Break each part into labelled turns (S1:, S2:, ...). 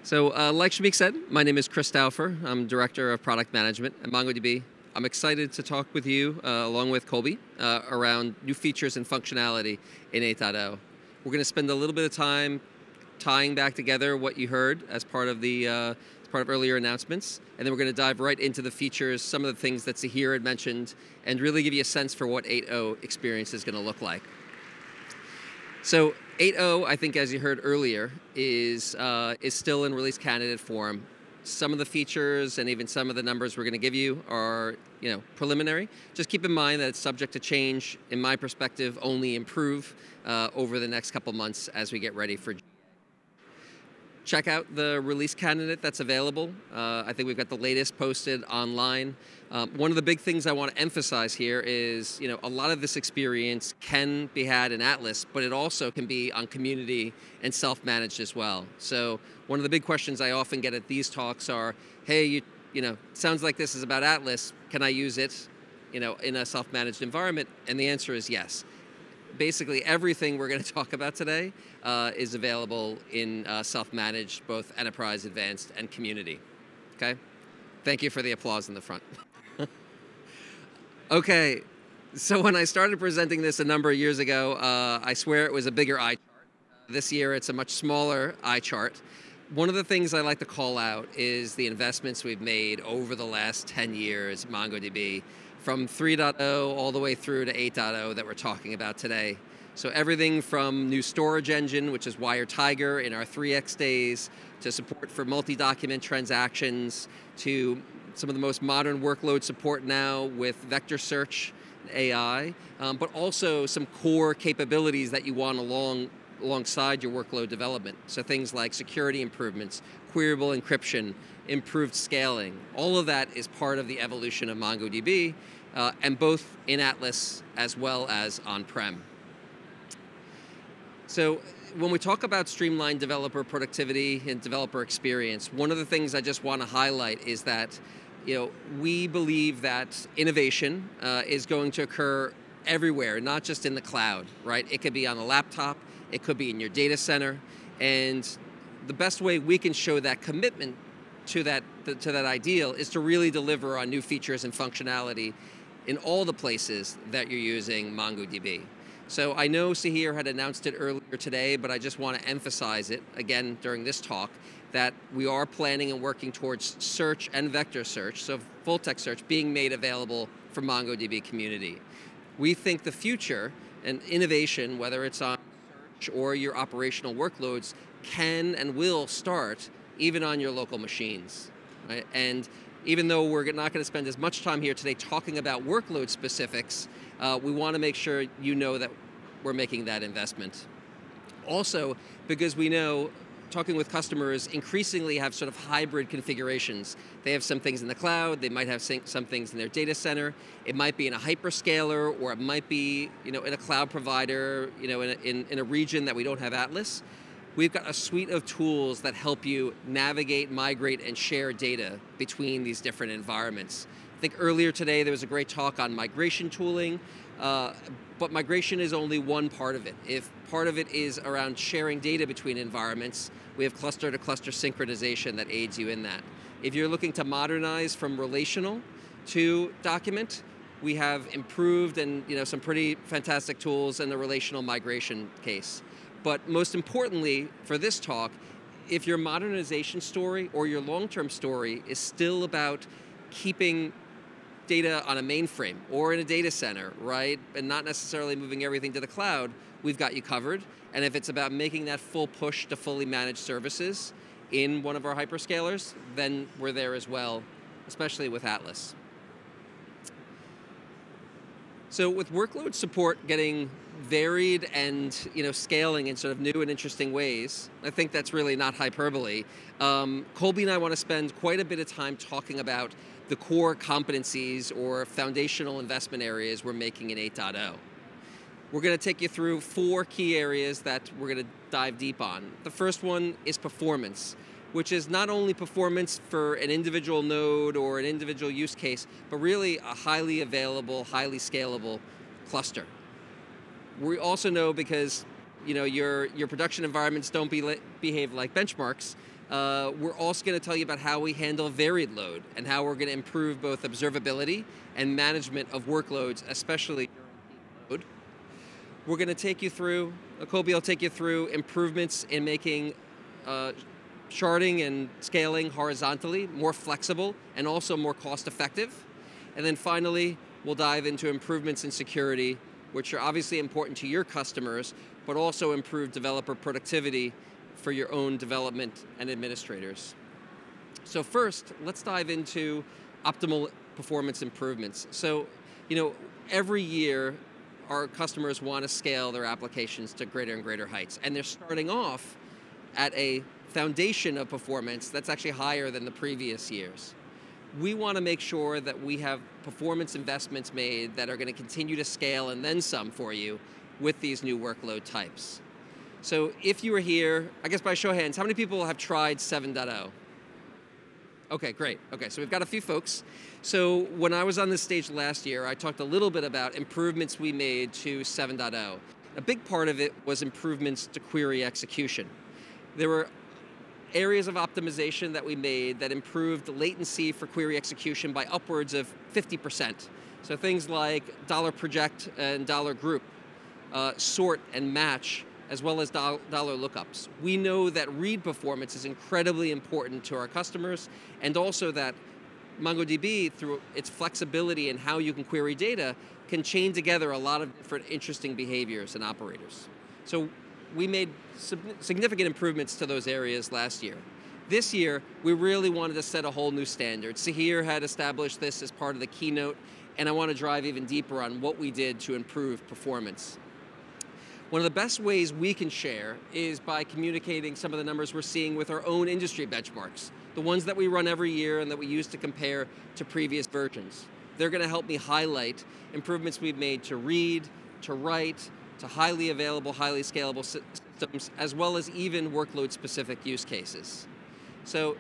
S1: So like Shamik said, my name is Chris Stauffer. I'm Director of Product Management at MongoDB. I'm excited to talk with you, along with Colby, around new features and functionality in 8.0. We're going to spend a little bit of time tying back together what you heard as part of earlier announcements, and then we're going to dive right into the features, some of the things that Zahir had mentioned, and really give you a sense for what 8.0 experience is going to look like. So 8.0, I think, as you heard earlier, is still in release candidate form. Some of the features and even some of the numbers we're going to give you are, preliminary. Just keep in mind that it's subject to change. In my perspective, only improve over the next couple months as we get ready for. Check out the release candidate that's available. I think we've got the latest posted online. One of the big things I want to emphasize here is, a lot of this experience can be had in Atlas, but it also can be on community and self-managed as well. So one of the big questions I often get at these talks are, hey, sounds like this is about Atlas. Can I use it, in a self-managed environment? And the answer is yes. Basically, everything we're going to talk about today is available in self-managed, both enterprise, advanced, and community. Okay? Thank you for the applause in the front. Okay, so when I started presenting this a number of years ago, I swear it was a bigger eye chart. This year, it's a much smaller eye chart. One of the things I like to call out is the investments we've made over the last 10 years, MongoDB, from 3.0 all the way through to 8.0 that we're talking about today. So everything from new storage engine, which is WireTiger in our 3x days, to support for multi-document transactions, to some of the most modern workload support now with vector search, AI, but also some core capabilities that you want alongside your workload development. So things like security improvements, queryable encryption, improved scaling. All of that is part of the evolution of MongoDB, and both in Atlas as well as on-prem. So when we talk about streamlined developer productivity and developer experience, one of the things I just want to highlight is that we believe that innovation is going to occur everywhere, not just in the cloud, right? It could be on a laptop, it could be in your data center, and the best way we can show that commitment to that ideal is to really deliver on new features and functionality in all the places that you're using MongoDB. So I know Zahir had announced it earlier today, but I just want to emphasize it again during this talk, that we are planning and working towards search and vector search, so full text search, being made available for MongoDB community. We think the future and innovation, whether it's on search or your operational workloads, can and will start even on your local machines, right? And even though we're not going to spend as much time here today talking about workload specifics, we want to make sure you know that we're making that investment. Also, because we know, talking with customers increasingly have sort of hybrid configurations. They have some things in the cloud, they might have some things in their data center, it might be in a hyperscaler, or it might be in a cloud provider, in a region that we don't have Atlas. We've got a suite of tools that help you navigate, migrate, and share data between these different environments. I think earlier today there was a great talk on migration tooling, but migration is only one part of it. If part of it is around sharing data between environments, we have cluster-to-cluster synchronization that aids you in that. If you're looking to modernize from relational to document, we have improved and some pretty fantastic tools in the relational migration case. But most importantly, for this talk, if your modernization story or your long-term story is still about keeping data on a mainframe or in a data center, right, and not necessarily moving everything to the cloud, we've got you covered. And if it's about making that full push to fully managed services in one of our hyperscalers, then we're there as well, especially with Atlas. So with workload support getting varied and scaling in sort of new and interesting ways, I think that's really not hyperbole. Colby and I want to spend quite a bit of time talking about the core competencies or foundational investment areas we're making in 8.0. We're going to take you through 4 key areas that we're going to dive deep on. The first one is performance, which is not only performance for an individual node or an individual use case, but really a highly available, highly scalable cluster. We also know, because your production environments don't behave like benchmarks, we're also going to tell you about how we handle varied load and how we're going to improve both observability and management of workloads, especially during peak load. We're going to take you through, Kobe will take you through improvements in making sharding and scaling horizontally more flexible and also more cost effective. And then finally, we'll dive into improvements in security, which are obviously important to your customers, but also improve developer productivity for your own development and administrators. So first, let's dive into optimal performance improvements. So, every year, our customers want to scale their applications to greater and greater heights, and they're starting off at a foundation of performance that's actually higher than the previous years. We want to make sure that we have performance investments made that are going to continue to scale and then some for you with these new workload types. So if you were here, I guess by show of hands, how many people have tried 7.0? Okay, great. Okay, so we've got a few folks. So when I was on this stage last year, I talked a little bit about improvements we made to 7.0. A big part of it was improvements to query execution. There were areas of optimization that we made that improved the latency for query execution by upwards of 50%. So things like $project and $group, sort and match, as well as dollar lookups. We know that read performance is incredibly important to our customers, and also that MongoDB, through its flexibility in how you can query data, can chain together a lot of different interesting behaviors and operators. So we made significant improvements to those areas last year. This year, we really wanted to set a whole new standard. Sahir had established this as part of the keynote, and I want to drive even deeper on what we did to improve performance. One of the best ways we can share is by communicating some of the numbers we're seeing with our own industry benchmarks, the ones that we run every year and that we use to compare to previous versions. They're going to help me highlight improvements we've made to read, to write, to highly available, highly scalable systems, as well as even workload-specific use cases. So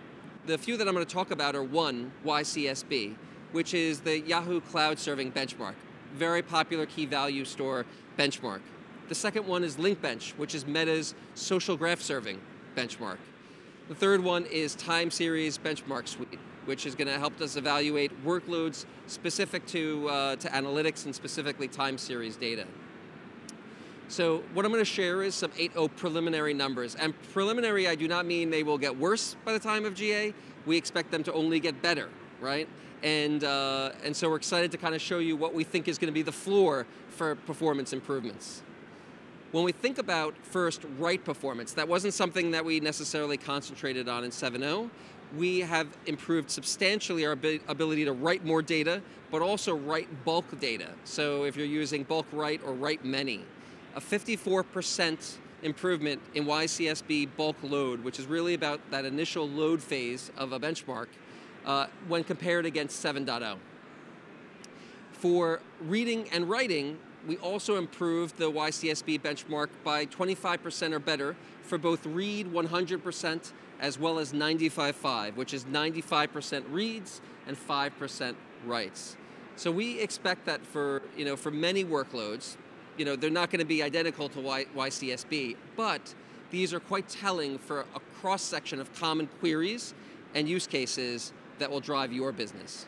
S1: the few that I'm going to talk about are one, YCSB, which is the Yahoo Cloud Serving benchmark, very popular key value store benchmark. The second one is Linkbench, which is Meta's social graph serving benchmark. The third one is Time Series Benchmark Suite, which is going to help us evaluate workloads specific to analytics and specifically time series data. So what I'm going to share is some 8.0 preliminary numbers. And preliminary, I do not mean they will get worse by the time of GA. We expect them to only get better, right? And so we're excited to kind of show you what we think is going to be the floor for performance improvements. When we think about first write performance, that wasn't something that we necessarily concentrated on in 7.0. We have improved substantially our ability to write more data, but also write bulk data. So if you're using bulk write or write many, a 54% improvement in YCSB bulk load, which is really about that initial load phase of a benchmark, when compared against 7.0. For reading and writing, we also improved the YCSB benchmark by 25% or better for both read 100% as well as 95.5, which is 95% reads and 5% writes. So we expect that for many workloads, they're not going to be identical to YCSB, but these are quite telling for a cross-section of common queries and use cases that will drive your business.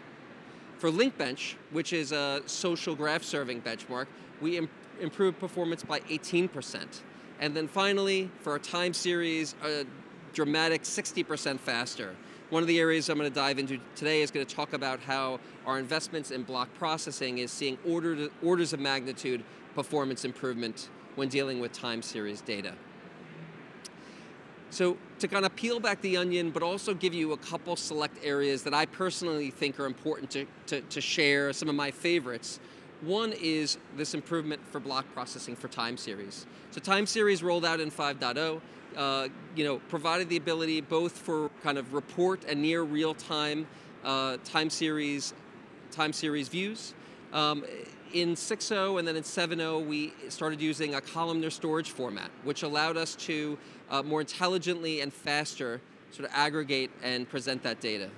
S1: For Linkbench, which is a social graph serving benchmark, we improved performance by 18%. And then finally, for our time series, a dramatic 60% faster. One of the areas I'm going to dive into today is going to talk about how our investments in block processing is seeing orders of magnitude performance improvement when dealing with time series data. So to kind of peel back the onion, but also give you a couple select areas that I personally think are important to share, some of my favorites. One is this improvement for block processing for time series. So time series rolled out in 5.0, provided the ability both for kind of report and near real-time time series views. In 6.0 and then in 7.0, we started using a columnar storage format, which allowed us to more intelligently and faster sort of aggregate and present that data.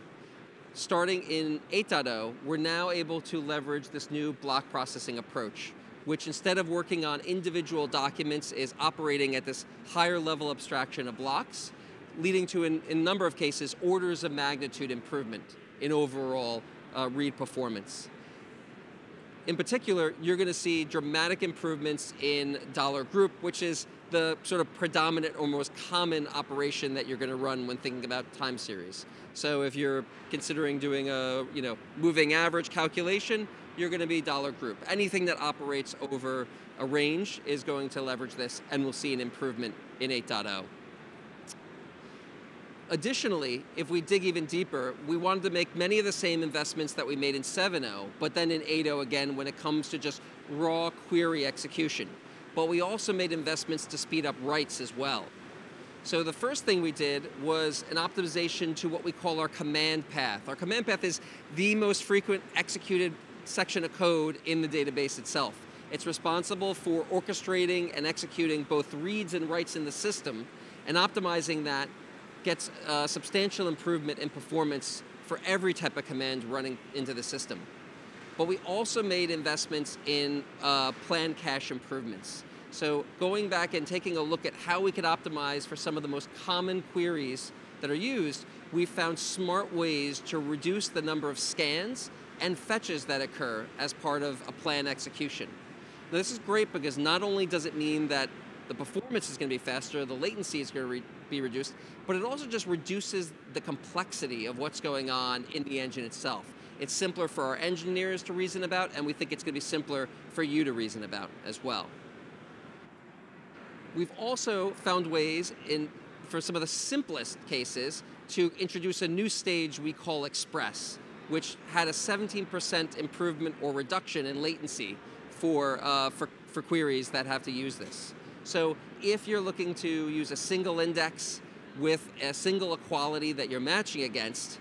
S1: Starting in 8.0, we're now able to leverage this new block processing approach, which instead of working on individual documents is operating at this higher level abstraction of blocks, leading to, in a number of cases, orders of magnitude improvement in overall read performance. In particular, you're going to see dramatic improvements in $group, which is the sort of predominant or most common operation that you're going to run when thinking about time series. So if you're considering doing a moving average calculation, you're going to be $group. Anything that operates over a range is going to leverage this, and we'll see an improvement in 8.0. Additionally, if we dig even deeper, we wanted to make many of the same investments that we made in 7.0, but then in 8.0 again when it comes to just raw query execution. But we also made investments to speed up writes as well. So the first thing we did was an optimization to what we call our command path. Our command path is the most frequent executed section of code in the database itself. It's responsible for orchestrating and executing both reads and writes in the system, and optimizing that gets a substantial improvement in performance for every type of command running into the system. But we also made investments in planned cache improvements. So going back and taking a look at how we could optimize for some of the most common queries that are used, we found smart ways to reduce the number of scans and fetches that occur as part of a planned execution. Now, this is great because not only does it mean that the performance is going to be faster, the latency is going to be reduced, but it also just reduces the complexity of what's going on in the engine itself. It's simpler for our engineers to reason about, and we think it's going to be simpler for you to reason about as well. We've also found ways, for some of the simplest cases, to introduce a new stage we call Express, which had a 17% improvement or reduction in latency for queries that have to use this. So if you're looking to use a single index with a single equality that you're matching against,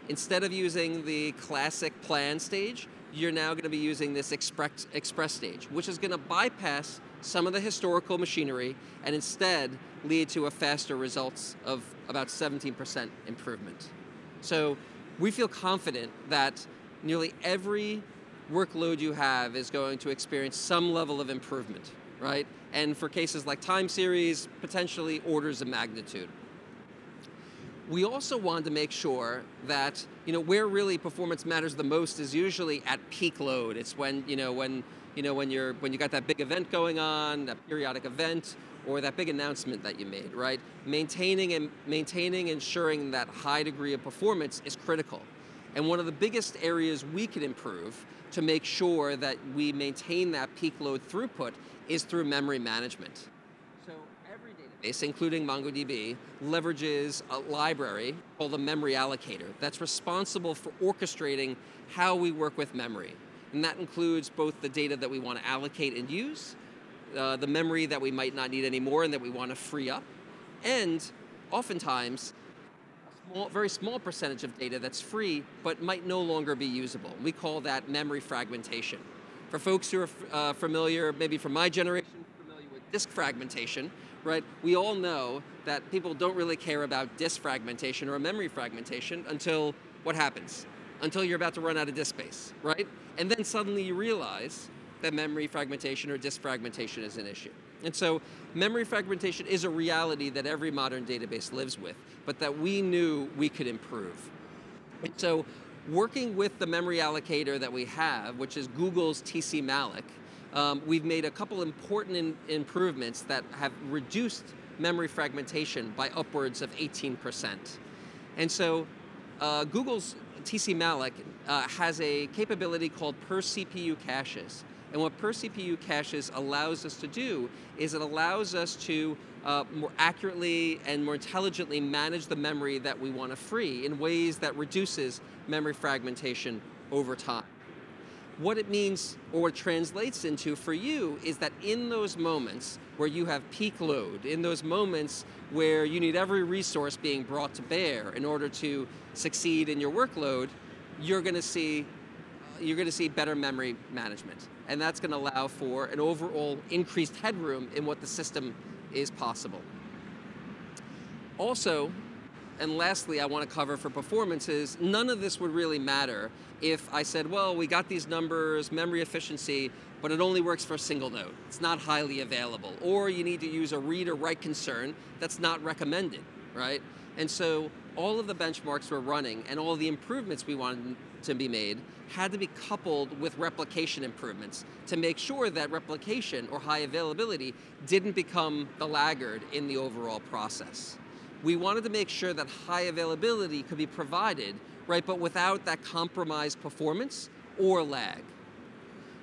S1: instead of using the classic plan stage, you're now going to be using this express stage, which is going to bypass some of the historical machinery and instead lead to a faster results of about 17% improvement. So we feel confident that nearly every workload you have is going to experience some level of improvement, right? And for cases like time series, potentially orders of magnitude. We also wanted to make sure that where really performance matters the most is usually at peak load. It's when you got that big event going on, that periodic event, or that big announcement that you made, right? Maintaining, ensuring that high degree of performance is critical. And one of the biggest areas we could improve to make sure that we maintain that peak load throughput is through memory management. So every database, including MongoDB, leverages a library called a memory allocator that's responsible for orchestrating how we work with memory. And that includes both the data that we want to allocate and use, the memory that we might not need anymore and that we want to free up, and oftentimes a very small percentage of data that's free but might no longer be usable. We call that memory fragmentation. For folks who are familiar, maybe from my generation, familiar with disk fragmentation, right? We all know that people don't really care about disk fragmentation or memory fragmentation until what happens? Until you're about to run out of disk space, right? And then suddenly you realize that memory fragmentation or disk fragmentation is an issue. And so memory fragmentation is a reality that every modern database lives with, but that we knew we could improve. And so working with the memory allocator that we have, which is Google's tcmalloc, we've made a couple important improvements that have reduced memory fragmentation by upwards of 18%. And so Google's tcmalloc has a capability called per CPU caches. And what per CPU caches allows us to do is it allows us to more accurately and more intelligently manage the memory that we want to free in ways that reduces memory fragmentation over time. What it means, or what it translates into for you, is that in those moments where you have peak load, in those moments where you need every resource being brought to bear in order to succeed in your workload, you're going to see better memory management. And that's going to allow for an overall increased headroom in what the system is possible. Also, and lastly, I want to cover for performance is none of this would really matter if I said, well, we got these numbers, memory efficiency, but it only works for a single node. It's not highly available. Or you need to use a read or write concern that's not recommended, right? And so all of the benchmarks we're running and all the improvements we wanted to be made had to be coupled with replication improvements to make sure that replication or high availability didn't become the laggard in the overall process. We wanted to make sure that high availability could be provided, right, but without that compromised performance or lag.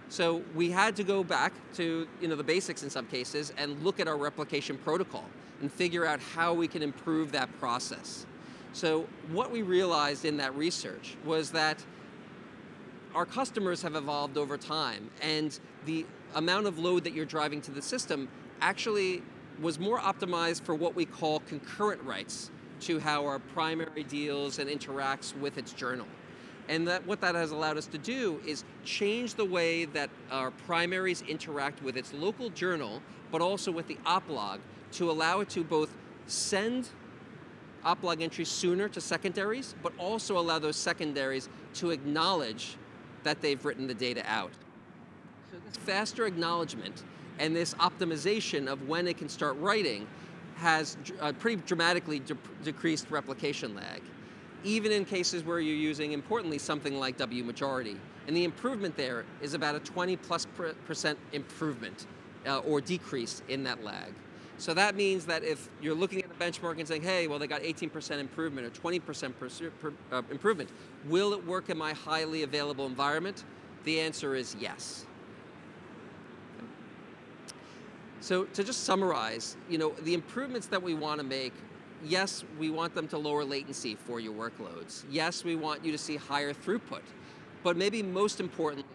S1: So we had to go back to the basics in some cases and look at our replication protocol and figure out how we can improve that process. So what we realized in that research was that our customers have evolved over time, and the amount of load that you're driving to the system actually was more optimized for what we call concurrent writes to how our primary deals and interacts with its journal. And what that has allowed us to do is change the way that our primaries interact with its local journal, but also with the oplog, to allow it to both send oplog entries sooner to secondaries, but also allow those secondaries to acknowledge that they've written the data out. So this faster acknowledgement and this optimization of when it can start writing has pretty dramatically decreased replication lag, even in cases where you're using, importantly, something like W majority. And the improvement there is about a 20+% improvement or decrease in that lag. So that means that if you're looking at a benchmark and saying, hey, well, they got 18% improvement or 20% improvement, will it work in my highly available environment? The answer is yes. So to just summarize, the improvements that we want to make, yes, we want them to lower latency for your workloads. Yes, we want you to see higher throughput. But maybe most importantly,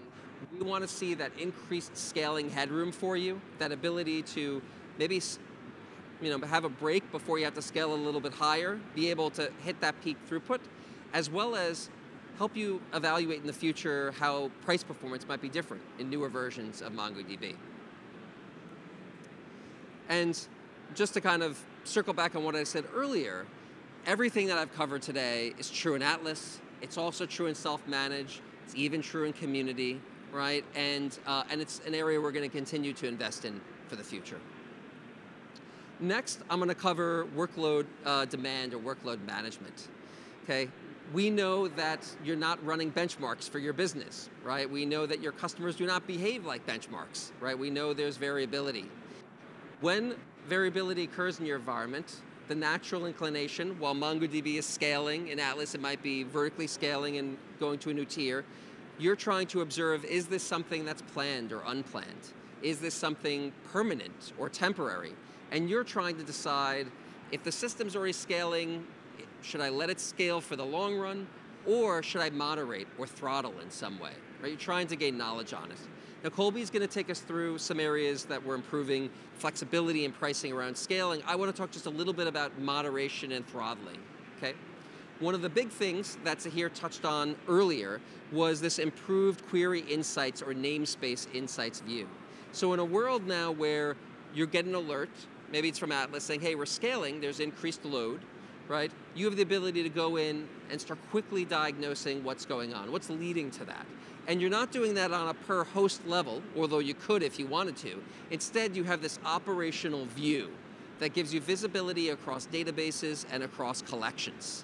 S1: we want to see that increased scaling headroom for you, that ability to maybe have a break before you have to scale a little bit higher, be able to hit that peak throughput, as well as help you evaluate in the future how price performance might be different in newer versions of MongoDB. And just to kind of circle back on what I said earlier, everything that I've covered today is true in Atlas. It's also true in self-manage. It's even true in community, right? And it's an area we're going to continue to invest in for the future. Next, I'm going to cover workload demand or workload management. Okay, we know that you're not running benchmarks for your business, right? We know that your customers do not behave like benchmarks, right? We know there's variability. When variability occurs in your environment, the natural inclination, while MongoDB is scaling, in Atlas it might be vertically scaling and going to a new tier, you're trying to observe, is this something that's planned or unplanned? Is this something permanent or temporary? And you're trying to decide, if the system's already scaling, should I let it scale for the long run, or should I moderate or throttle in some way? Right? You're trying to gain knowledge on it. Now, Colby's going to take us through some areas that we're improving flexibility and pricing around scaling. I want to talk just a little bit about moderation and throttling, okay? One of the big things that Zahir touched on earlier was this improved query insights or namespace insights view. So in a world now where you're getting an alert, maybe it's from Atlas saying, hey, we're scaling, there's increased load, right? You have the ability to go in and start quickly diagnosing what's going on, what's leading to that. And you're not doing that on a per host level, although you could if you wanted to. Instead, you have this operational view that gives you visibility across databases and across collections.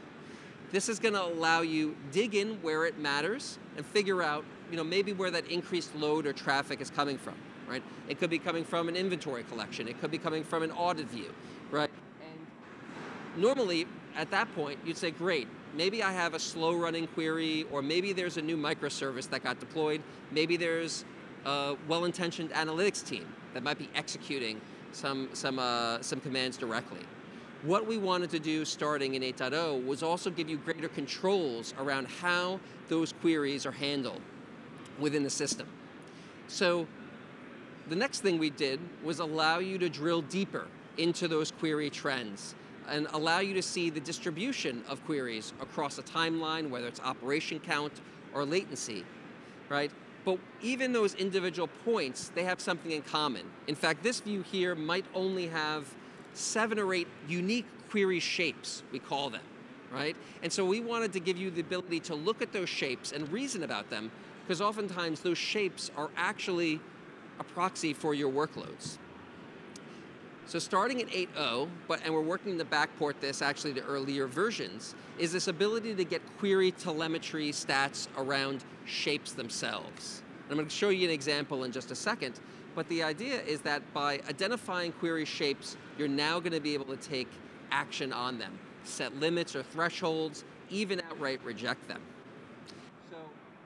S1: This is going to allow you dig in where it matters and figure out, maybe where that increased load or traffic is coming from, right? It could be coming from an inventory collection. It could be coming from an audit view, right? And normally, at that point, you'd say, great, maybe I have a slow-running query, or maybe there's a new microservice that got deployed. Maybe there's a well-intentioned analytics team that might be executing some commands directly. What we wanted to do starting in 8.0 was also give you greater controls around how those queries are handled within the system. So the next thing we did was allow you to drill deeper into those query trends and allow you to see the distribution of queries across a timeline, whether it's operation count or latency, right? But even those individual points, they have something in common. In fact, this view here might only have 7 or 8 unique query shapes, we call them, right? And so we wanted to give you the ability to look at those shapes and reason about them, because oftentimes those shapes are actually a proxy for your workloads. So starting at 8.0, and we're working to backport this actually to earlier versions, is this ability to get query telemetry stats around shapes themselves. And I'm going to show you an example in just a second, but the idea is that by identifying query shapes, you're now going to be able to take action on them, set limits or thresholds, even outright reject them. So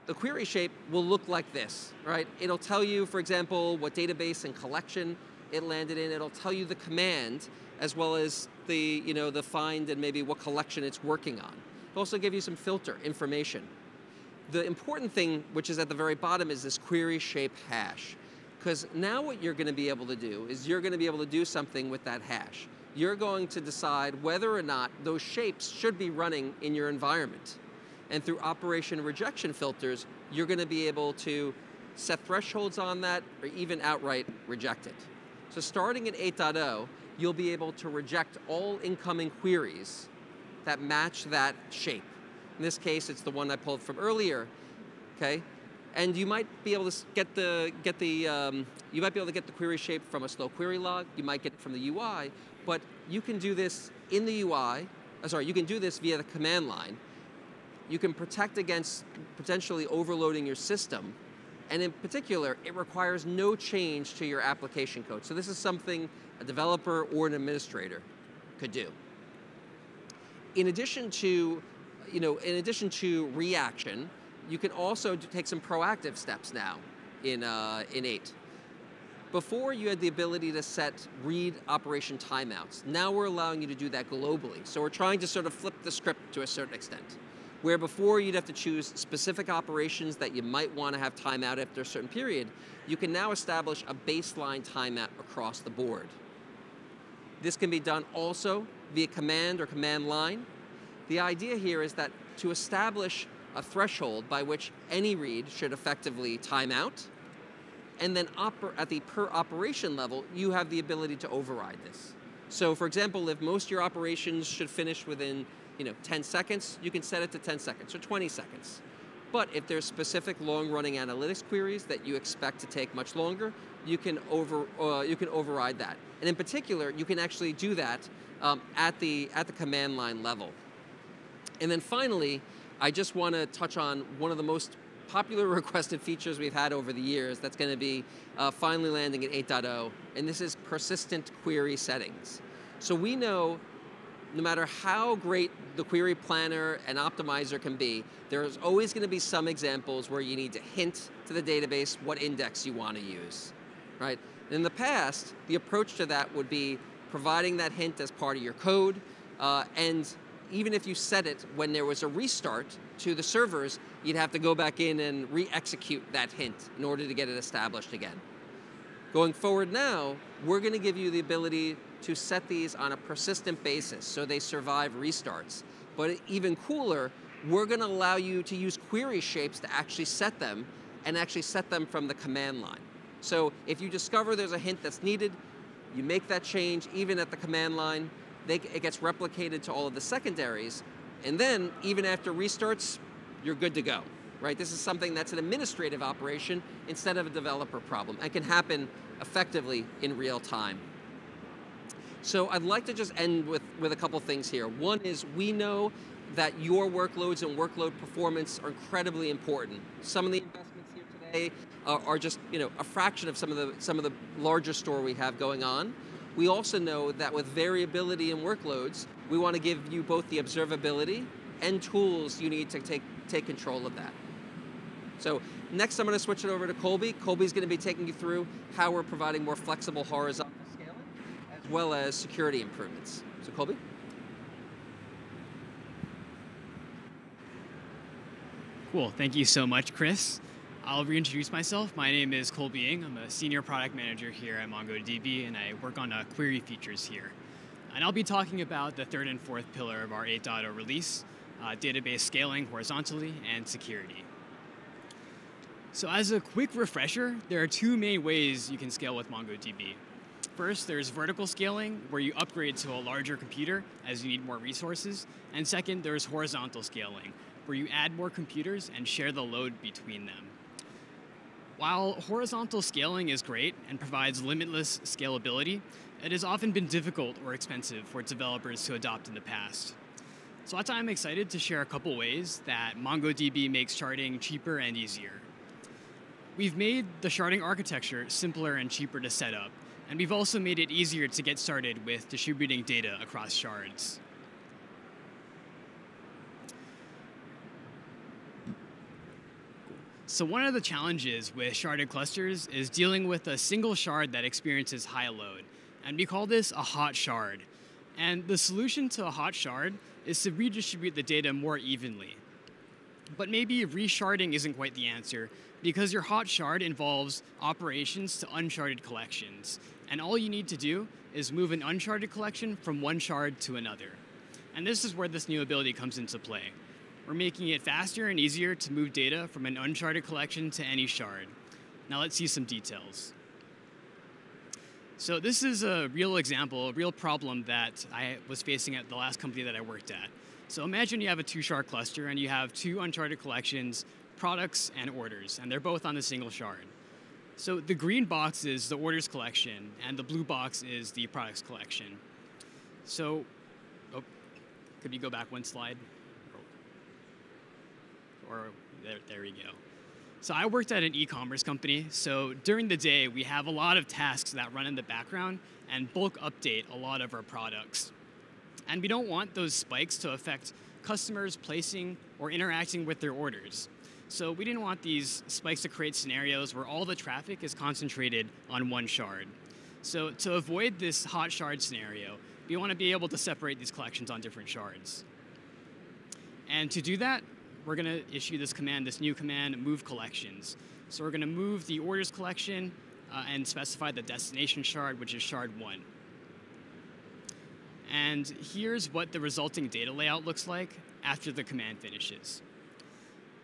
S1: the query shape will look like this, right? It'll tell you, for example, what database and collection it landed in. It'll tell you the command as well as the, the find and maybe what collection it's working on. It'll also give you some filter information. The important thing, which is at the very bottom, is this query shape hash. Because now what you're going to be able to do is you're going to be able to do something with that hash. You're going to decide whether or not those shapes should be running in your environment. And through operation rejection filters, you're going to be able to set thresholds on that or even outright reject it. So starting at 8.0, you'll be able to reject all incoming queries that match that shape. In this case, it's the one I pulled from earlier, okay? And you might be able to get the query shape from a slow query log. You might get it from the UI, but you can do this in the UI. You can do this via the command line. You can protect against potentially overloading your system. And in particular, it requires no change to your application code. So this is something a developer or an administrator could do. In addition to reaction, you can also take some proactive steps now in 8. Before, you had the ability to set read operation timeouts. Now we're allowing you to do that globally. So we're trying to sort of flip the script to a certain extent. Where before you'd have to choose specific operations that you might want to have timeout after a certain period, you can now establish a baseline timeout across the board. This can be done also via command or command line. The idea here is that to establish a threshold by which any read should effectively time out, and then at the per operation level, you have the ability to override this. So for example, if most of your operations should finish within 10 seconds, you can set it to 10 seconds or 20 seconds. But if there's specific long-running analytics queries that you expect to take much longer, you can override that. And in particular, you can actually do that at the command line level. And then finally, I just want to touch on one of the most popular requested features we've had over the years that's going to be finally landing at 8.0, and this is persistent query settings. So we know no matter how great the query planner and optimizer can be, there's always going to be some examples where you need to hint to the database what index you want to use, right? In the past, the approach to that would be providing that hint as part of your code, and even if you set it when there was a restart to the servers, you'd have to go back in and re-execute that hint in order to get it established again. Going forward now, we're going to give you the ability to set these on a persistent basis so they survive restarts. But even cooler, we're going to allow you to use query shapes to actually set them, and actually set them from the command line. So if you discover there's a hint that's needed, you make that change even at the command line, it gets replicated to all of the secondaries, and then even after restarts, you're good to go. Right? This is something that's an administrative operation instead of a developer problem, and can happen effectively in real time. So I'd like to just end with a couple things here. One is, we know that your workloads and workload performance are incredibly important. Some of the investments here today are just a fraction of some of the larger store we have going on. We also know that with variability in workloads, we want to give you both the observability and tools you need to take control of that. So next I'm going to switch it over to Colby. Colby's going to be taking you through how we're providing more flexible horizontal scaling, as well as security improvements. So Colby?
S2: Cool, thank you so much, Chris. I'll reintroduce myself. My name is Colby Ng. I'm a senior product manager here at MongoDB, and I work on query features here. And I'll be talking about the third and fourth pillar of our 8.0 release, database scaling horizontally and security. So as a quick refresher, there are two main ways you can scale with MongoDB. First, there's vertical scaling, where you upgrade to a larger computer as you need more resources. And second, there's horizontal scaling, where you add more computers and share the load between them. While horizontal scaling is great and provides limitless scalability, it has often been difficult or expensive for developers to adopt in the past. So that's why I'm excited to share a couple ways that MongoDB makes sharding cheaper and easier. We've made the sharding architecture simpler and cheaper to set up, and we've also made it easier to get started with distributing data across shards. So one of the challenges with sharded clusters is dealing with a single shard that experiences high load, and we call this a hot shard. And the solution to a hot shard is to redistribute the data more evenly. But maybe resharding isn't quite the answer, because your hot shard involves operations to unsharded collections. And all you need to do is move an unsharded collection from one shard to another. And this is where this new ability comes into play. We're making it faster and easier to move data from an uncharted collection to any shard. Now let's see some details. So this is a real example, a real problem that I was facing at the last company that I worked at. So imagine you have a 2-shard cluster and you have 2 uncharted collections, products and orders, and they're both on a single shard. So the green box is the orders collection and the blue box is the products collection. So, could we go back one slide? Or there we go. So I worked at an e-commerce company. So during the day, we have a lot of tasks that run in the background and bulk update a lot of our products. And we don't want those spikes to affect customers placing or interacting with their orders. So we didn't want these spikes to create scenarios where all the traffic is concentrated on one shard. So to avoid this hot shard scenario, we want to be able to separate these collections on different shards. And to do that, we're going to issue this command, this new command, move collections. So we're going to move the orders collection and specify the destination shard, which is shard 1. And here's what the resulting data layout looks like after the command finishes.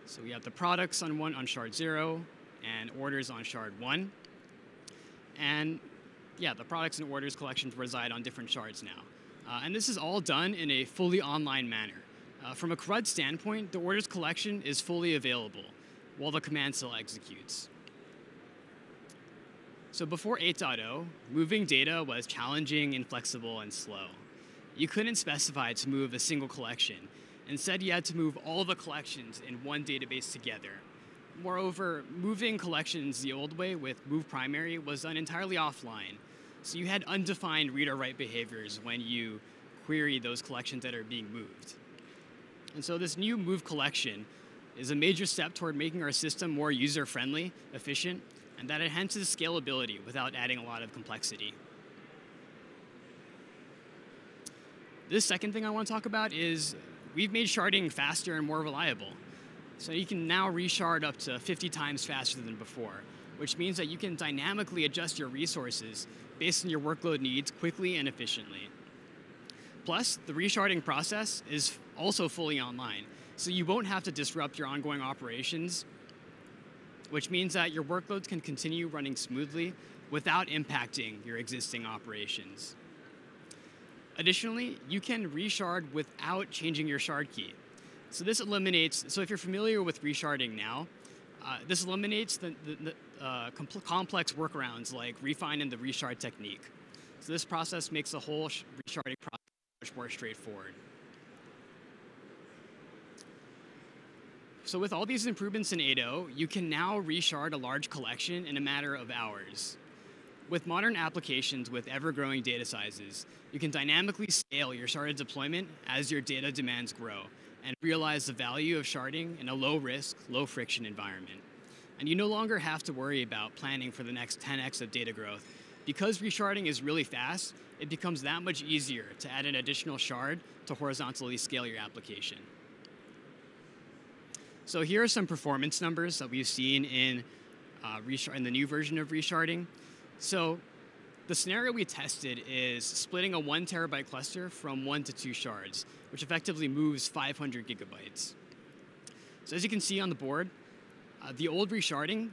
S2: So we have the products on shard 0 and orders on shard 1. And yeah, the products and orders collections reside on different shards now. And this is all done in a fully online manner. From a CRUD standpoint, the orders collection is fully available while the command still executes. So before 8.0, moving data was challenging, inflexible, and slow. You couldn't specify to move a single collection. Instead, you had to move all the collections in one database together. Moreover, moving collections the old way with move primary was done entirely offline. So you had undefined read or write behaviors when you query those collections that are being moved. And so this new move collection is a major step toward making our system more user-friendly, efficient, and that enhances scalability without adding a lot of complexity. This second thing I want to talk about is we've made sharding faster and more reliable. So you can now reshard up to 50 times faster than before, which means that you can dynamically adjust your resources based on your workload needs quickly and efficiently. Plus, the resharding process is also fully online, so you won't have to disrupt your ongoing operations, which means that your workloads can continue running smoothly without impacting your existing operations. Additionally, you can reshard without changing your shard key. So this eliminates, so if you're familiar with resharding now, this eliminates the complex workarounds like refine and the reshard technique. So this process makes the whole resharding process much more straightforward. So with all these improvements in 8.0, you can now reshard a large collection in a matter of hours. With modern applications with ever-growing data sizes, you can dynamically scale your sharded deployment as your data demands grow and realize the value of sharding in a low-risk, low-friction environment. And you no longer have to worry about planning for the next 10x of data growth. Because resharding is really fast, it becomes that much easier to add an additional shard to horizontally scale your application. So here are some performance numbers that we've seen in the new version of resharding. So the scenario we tested is splitting a 1 terabyte cluster from 1 to 2 shards, which effectively moves 500 gigabytes. So as you can see on the board, the old resharding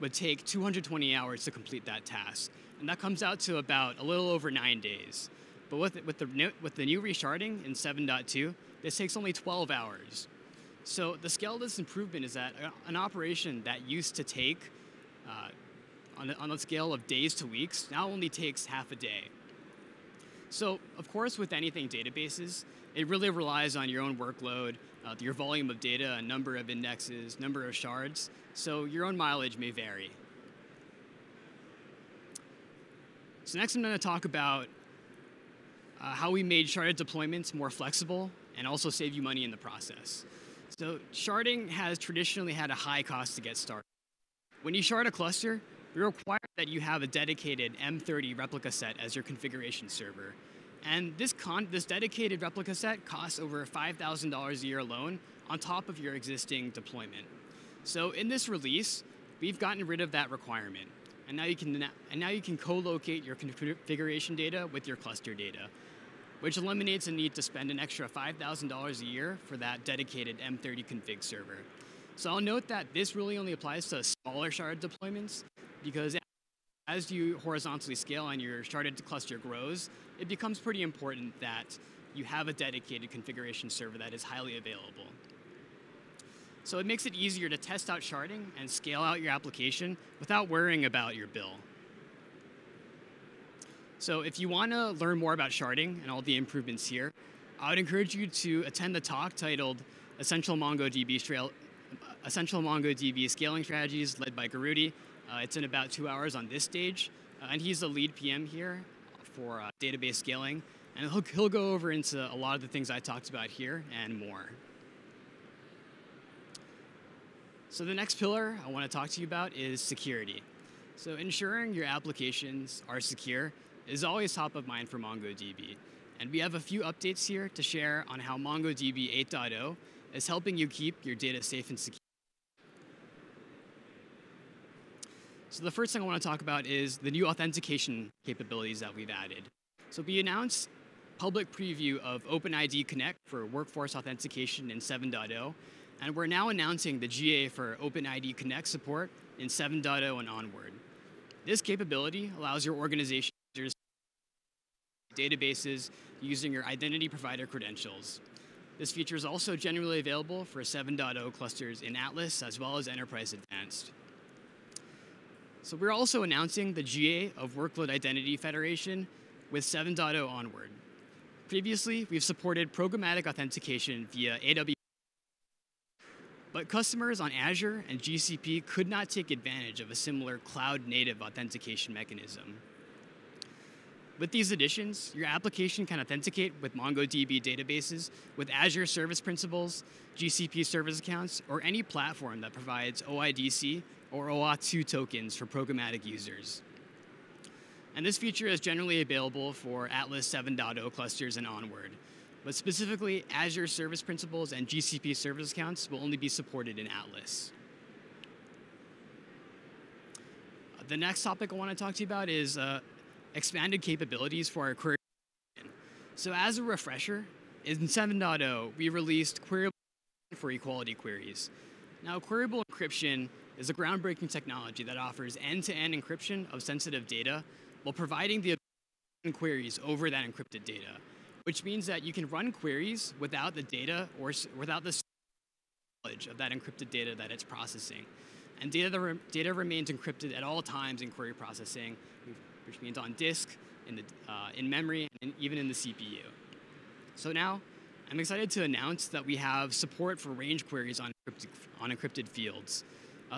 S2: would take 220 hours to complete that task. And that comes out to about a little over 9 days. But with the new resharding in 7.2, this takes only 12 hours. So the scale of this improvement is that an operation that used to take, on the scale of days to weeks, now only takes half a day. So, of course, with anything databases, it really relies on your own workload, your volume of data, number of indexes, number of shards, so your own mileage may vary. So next I'm going to talk about how we made sharded deployments more flexible and also save you money in the process. So sharding has traditionally had a high cost to get started. When you shard a cluster, we require that you have a dedicated M30 replica set as your configuration server. And this dedicated replica set costs over $5,000 a year alone on top of your existing deployment. So in this release, we've gotten rid of that requirement. And now you can co-locate your configuration data with your cluster data, which eliminates the need to spend an extra $5,000 a year for that dedicated M30 config server. So I'll note that this really only applies to smaller sharded deployments, because as you horizontally scale and your sharded cluster grows, it becomes pretty important that you have a dedicated configuration server that is highly available. So it makes it easier to test out sharding and scale out your application without worrying about your bill. So if you want to learn more about sharding and all the improvements here, I would encourage you to attend the talk titled Essential MongoDB Scaling Strategies, led by Garudi. It's in about 2 hours on this stage, and he's the lead PM here for database scaling, and he'll go over into a lot of the things I talked about here and more. So the next pillar I want to talk to you about is security. So ensuring your applications are secure is always top of mind for MongoDB, and we have a few updates here to share on how MongoDB 8.0 is helping you keep your data safe and secure. So the first thing I want to talk about is the new authentication capabilities that we've added. So we announced public preview of OpenID Connect for workforce authentication in 7.0, and we're now announcing the GA for OpenID Connect support in 7.0 and onward. This capability allows your organization to databases using your identity provider credentials. This feature is also generally available for 7.0 clusters in Atlas as well as Enterprise Advanced. So we're also announcing the GA of Workload Identity Federation with 7.0 onward. Previously, we've supported programmatic authentication via AWS, but customers on Azure and GCP could not take advantage of a similar cloud-native authentication mechanism. With these additions, your application can authenticate with MongoDB databases with Azure Service Principals, GCP Service Accounts, or any platform that provides OIDC or OAuth2 tokens for programmatic users. And this feature is generally available for Atlas 7.0 clusters and onward, but specifically Azure Service Principals and GCP Service Accounts will only be supported in Atlas. The next topic I want to talk to you about is expanded capabilities for our query. So as a refresher, in 7.0, we released queryable for equality queries. Now, queryable encryption is a groundbreaking technology that offers end-to-end encryption of sensitive data while providing the ability to run queries over that encrypted data, which means that you can run queries without the data or without the knowledge of that encrypted data that it's processing. And data remains encrypted at all times in query processing, which means on disk, in memory, and even in the CPU. So now, I'm excited to announce that we have support for range queries on encrypted fields,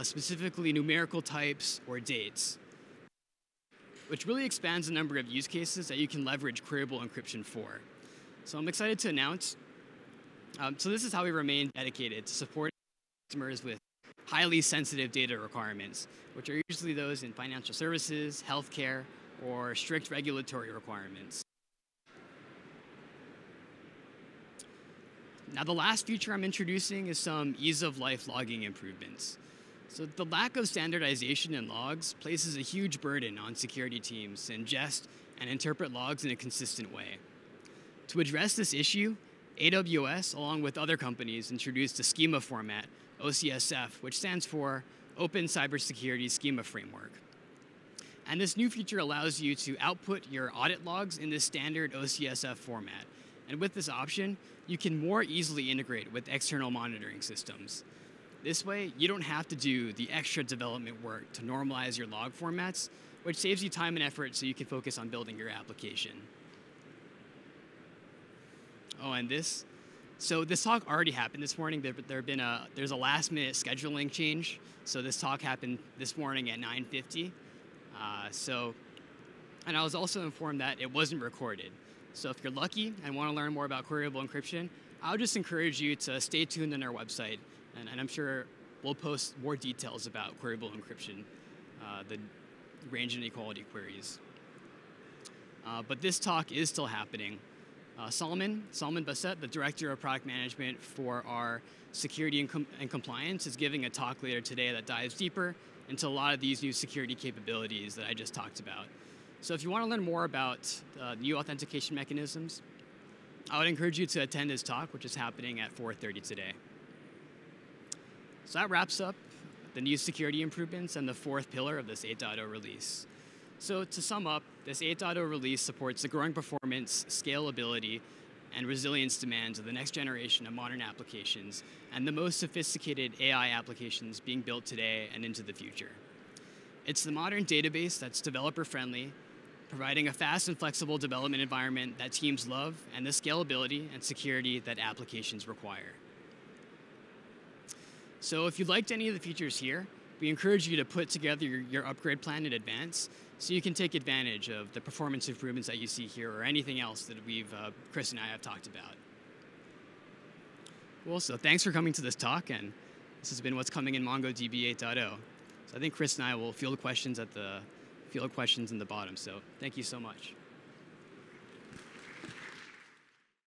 S2: specifically numerical types or dates, which really expands the number of use cases that you can leverage queryable encryption for. So I'm excited to announce, so this is how we remain dedicated to support customers with highly sensitive data requirements, which are usually those in financial services, healthcare, or strict regulatory requirements. Now, the last feature I'm introducing is some ease-of-life logging improvements. So the lack of standardization in logs places a huge burden on security teams to ingest and interpret logs in a consistent way. To address this issue, AWS, along with other companies, introduced a schema format, OCSF, which stands for Open Cybersecurity Schema Framework. And this new feature allows you to output your audit logs in the standard OCSF format. And with this option, you can more easily integrate with external monitoring systems. This way, you don't have to do the extra development work to normalize your log formats, which saves you time and effort so you can focus on building your application. Oh, and this talk already happened this morning. There's a last-minute scheduling change. So this talk happened this morning at 9:50. And I was also informed that it wasn't recorded. So if you're lucky and want to learn more about queryable encryption, I would just encourage you to stay tuned on our website. And I'm sure we'll post more details about queryable encryption, the range and equality queries. But this talk is still happening. Salman Bassett, the Director of Product Management for our Security and Compliance, is giving a talk later today that dives deeper into a lot of these new security capabilities that I just talked about. So if you want to learn more about new authentication mechanisms, I would encourage you to attend his talk, which is happening at 4:30 today. So that wraps up the new security improvements and the fourth pillar of this 8.0 release. So to sum up, this 8.0 release supports the growing performance, scalability, and resilience demands of the next generation of modern applications and the most sophisticated AI applications being built today and into the future. It's the modern database that's developer-friendly, providing a fast and flexible development environment that teams love, and the scalability and security that applications require. So if you liked any of the features here, we encourage you to put together your upgrade plan in advance so you can take advantage of the performance improvements that you see here or anything else that Chris and I have talked about. Well, so thanks for coming to this talk, and this has been what's coming in MongoDB 8.0. So I think Chris and I will field questions in the bottom, so thank you so much.